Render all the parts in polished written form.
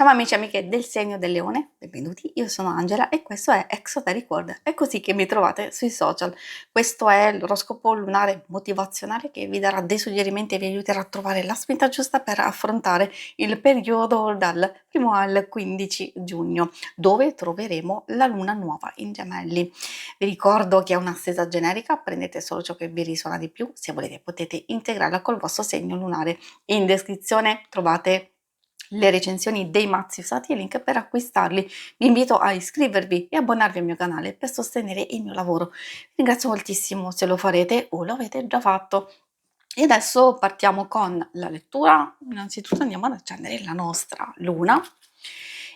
Ciao amici e amiche del segno del leone, benvenuti, io sono Angela e questo è Exoteric World, è così che mi trovate sui social. Questo è l'oroscopo lunare motivazionale che vi darà dei suggerimenti e vi aiuterà a trovare la spinta giusta per affrontare il periodo dal 1 al 15 giugno, dove troveremo la luna nuova in Gemelli. Vi ricordo che è un'assesa generica, prendete solo ciò che vi risuona di più, se volete potete integrarla col vostro segno lunare. In descrizione trovate le recensioni dei mazzi usati e il link per acquistarli. Vi invito a iscrivervi e abbonarvi al mio canale per sostenere il mio lavoro. Ringrazio moltissimo se lo farete o lo avete già fatto. E adesso partiamo con la lettura. Innanzitutto andiamo ad accendere la nostra luna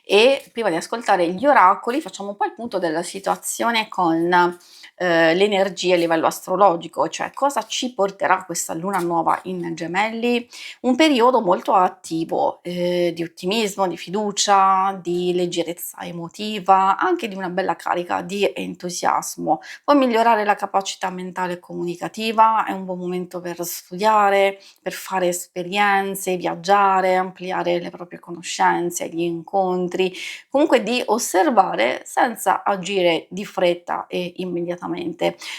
e prima di ascoltare gli oracoli facciamo un po' il punto della situazione con le energie a livello astrologico, cioè cosa ci porterà questa luna nuova in Gemelli. Un periodo molto attivo, di ottimismo, di fiducia, di leggerezza emotiva, anche di una bella carica di entusiasmo. Può migliorare la capacità mentale e comunicativa, è un buon momento per studiare, per fare esperienze, viaggiare, ampliare le proprie conoscenze, gli incontri, comunque di osservare senza agire di fretta e immediatamente.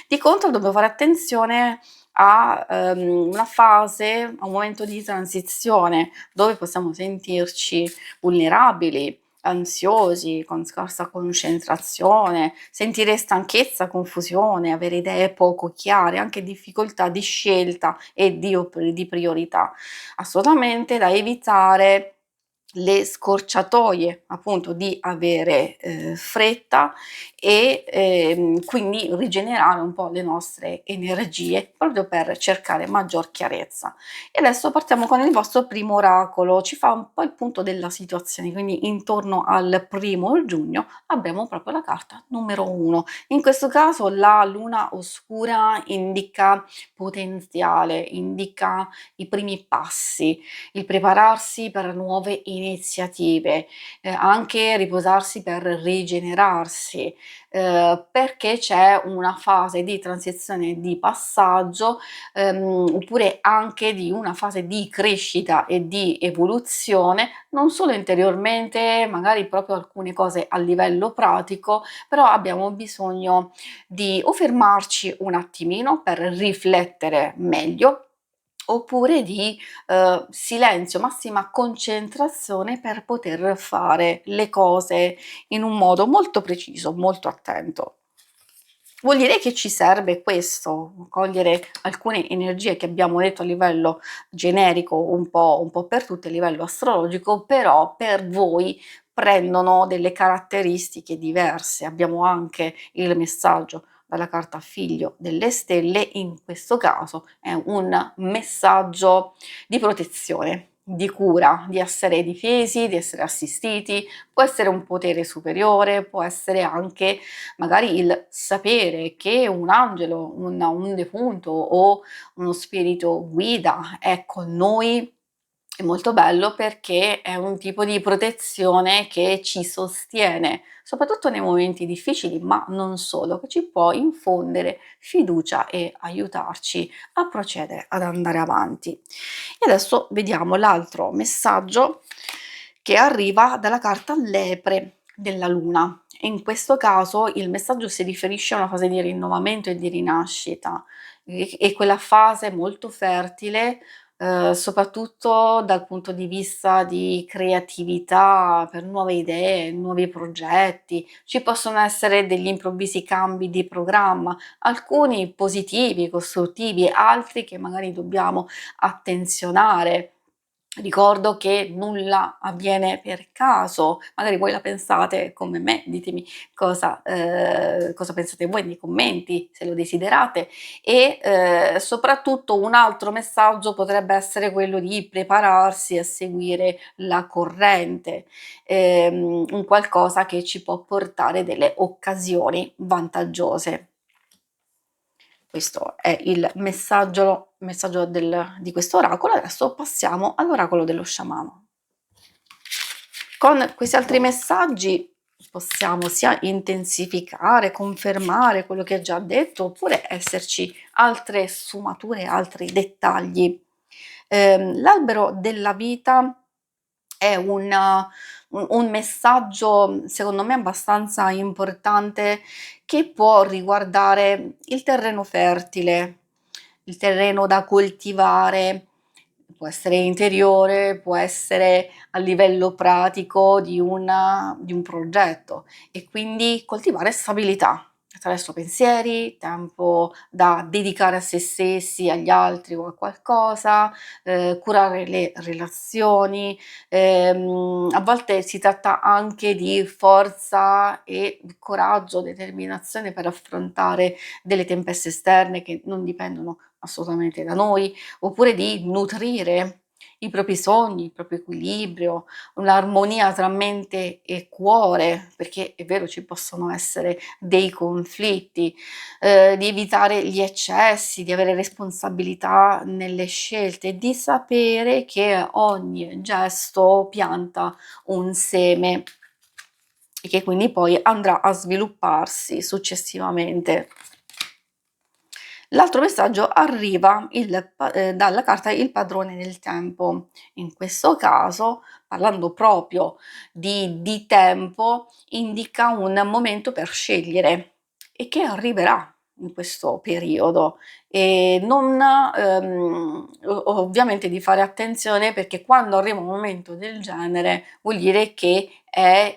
Di contro dobbiamo fare attenzione a una fase, a un momento di transizione dove possiamo sentirci vulnerabili, ansiosi, con scarsa concentrazione, sentire stanchezza, confusione, avere idee poco chiare, anche difficoltà di scelta e di priorità. Assolutamente da evitare le scorciatoie appunto di avere fretta e quindi rigenerare un po' le nostre energie proprio per cercare maggior chiarezza. E adesso partiamo con il vostro primo oracolo, ci fa un po' il punto della situazione, quindi intorno al 1 giugno abbiamo proprio la carta numero 1. In questo caso la luna oscura indica potenziale, indica i primi passi, il prepararsi per nuove iniziative, anche riposarsi per rigenerarsi, perché c'è una fase di transizione, di passaggio, oppure anche di una fase di crescita e di evoluzione, non solo interiormente, magari proprio alcune cose a livello pratico, però abbiamo bisogno di o fermarci un attimino per riflettere meglio, oppure di silenzio, massima concentrazione per poter fare le cose in un modo molto preciso, molto attento. Vuol dire che ci serve questo, cogliere alcune energie che abbiamo detto a livello generico, un po' per tutti, a livello astrologico, però per voi prendono delle caratteristiche diverse. Abbiamo anche il messaggio dalla carta Figlio delle Stelle, in questo caso è un messaggio di protezione, di cura, di essere difesi, di essere assistiti, può essere un potere superiore, può essere anche magari il sapere che un angelo, un defunto o uno spirito guida è con noi. È molto bello perché è un tipo di protezione che ci sostiene, soprattutto nei momenti difficili, ma non solo, che ci può infondere fiducia e aiutarci a procedere, ad andare avanti. E adesso vediamo l'altro messaggio che arriva dalla carta Lepre della Luna. In questo caso il messaggio si riferisce a una fase di rinnovamento e di rinascita, e quella fase molto fertile, soprattutto dal punto di vista di creatività per nuove idee, nuovi progetti. Ci possono essere degli improvvisi cambi di programma, alcuni positivi, costruttivi, altri che magari dobbiamo attenzionare. Ricordo che nulla avviene per caso, magari voi la pensate come me, ditemi cosa pensate voi nei commenti, se lo desiderate. E soprattutto un altro messaggio potrebbe essere quello di prepararsi a seguire la corrente, un qualcosa che ci può portare delle occasioni vantaggiose. Questo è il messaggio di questo oracolo. Adesso passiamo all'oracolo dello sciamano. Con questi altri messaggi possiamo sia intensificare, confermare quello che è già detto, oppure esserci altre sfumature, altri dettagli. L'albero della vita è un messaggio secondo me abbastanza importante che può riguardare il terreno fertile, il terreno da coltivare, può essere interiore, può essere a livello pratico di un progetto e quindi coltivare stabilità attraverso pensieri, tempo da dedicare a se stessi, agli altri o a qualcosa, curare le relazioni. A volte si tratta anche di forza e coraggio, determinazione per affrontare delle tempeste esterne che non dipendono assolutamente da noi, oppure di nutrire i propri sogni, il proprio equilibrio, un'armonia tra mente e cuore, perché è vero ci possono essere dei conflitti, di evitare gli eccessi, di avere responsabilità nelle scelte, di sapere che ogni gesto pianta un seme e che quindi poi andrà a svilupparsi successivamente. L'altro messaggio arriva dalla carta il padrone del tempo. In questo caso, parlando proprio di tempo, indica un momento per scegliere e che arriverà in questo periodo. E non, ovviamente di fare attenzione perché quando arriva un momento del genere vuol dire che è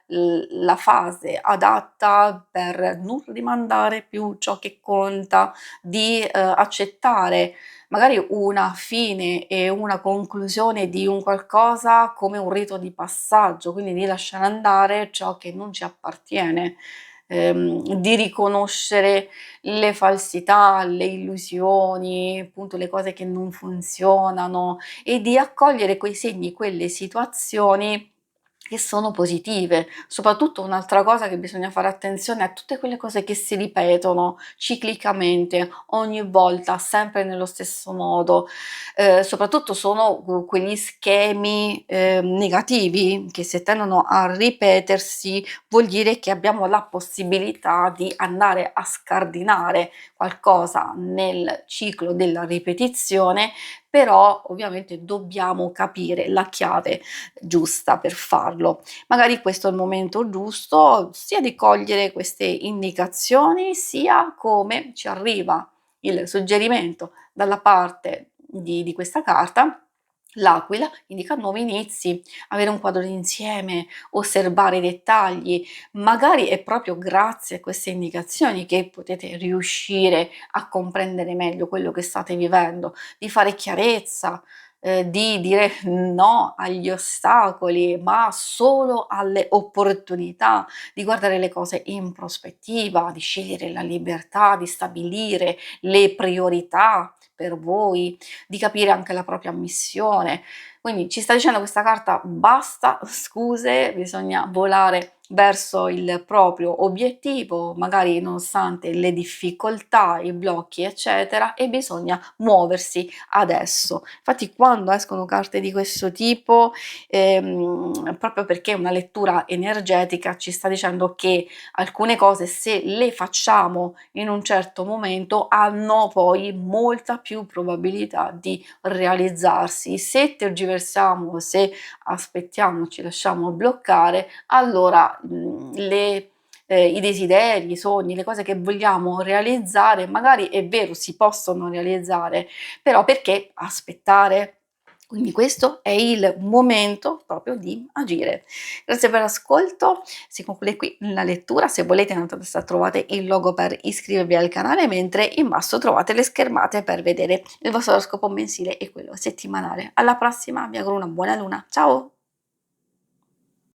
la fase adatta per non rimandare più ciò che conta, di accettare magari una fine e una conclusione di un qualcosa come un rito di passaggio, quindi di lasciare andare ciò che non ci appartiene, di riconoscere le falsità, le illusioni, appunto le cose che non funzionano e di accogliere quei segni, quelle situazioni che sono positive. Soprattutto un'altra cosa che bisogna fare attenzione a tutte quelle cose che si ripetono ciclicamente, ogni volta, sempre nello stesso modo. Soprattutto sono quegli schemi negativi che se tendono a ripetersi vuol dire che abbiamo la possibilità di andare a scardinare qualcosa nel ciclo della ripetizione, però ovviamente dobbiamo capire la chiave giusta per farlo. Magari questo è il momento giusto sia di cogliere queste indicazioni, sia come ci arriva il suggerimento dalla parte di questa carta. L'aquila indica nuovi inizi, avere un quadro d'insieme, osservare i dettagli. Magari è proprio grazie a queste indicazioni che potete riuscire a comprendere meglio quello che state vivendo, di fare chiarezza, di dire no agli ostacoli, ma solo alle opportunità, di guardare le cose in prospettiva, di scegliere la libertà, di stabilire le priorità per voi, di capire anche la propria missione. Quindi ci sta dicendo questa carta: basta scuse, bisogna volare verso il proprio obiettivo, magari nonostante le difficoltà, i blocchi, eccetera, e bisogna muoversi adesso. Infatti, quando escono carte di questo tipo, proprio perché è una lettura energetica, ci sta dicendo che alcune cose, se le facciamo in un certo momento, hanno poi molta più probabilità di realizzarsi. Se tergiversiamo, se aspettiamo, ci lasciamo bloccare, allora i desideri, i sogni, le cose che vogliamo realizzare, magari è vero, si possono realizzare, però perché aspettare? Quindi questo è il momento proprio di agire. Grazie per l'ascolto, si conclude qui la lettura. Se volete nella testa trovate il logo per iscrivervi al canale, mentre in basso trovate le schermate per vedere il vostro oroscopo mensile e quello settimanale. Alla prossima, vi auguro una buona luna, ciao!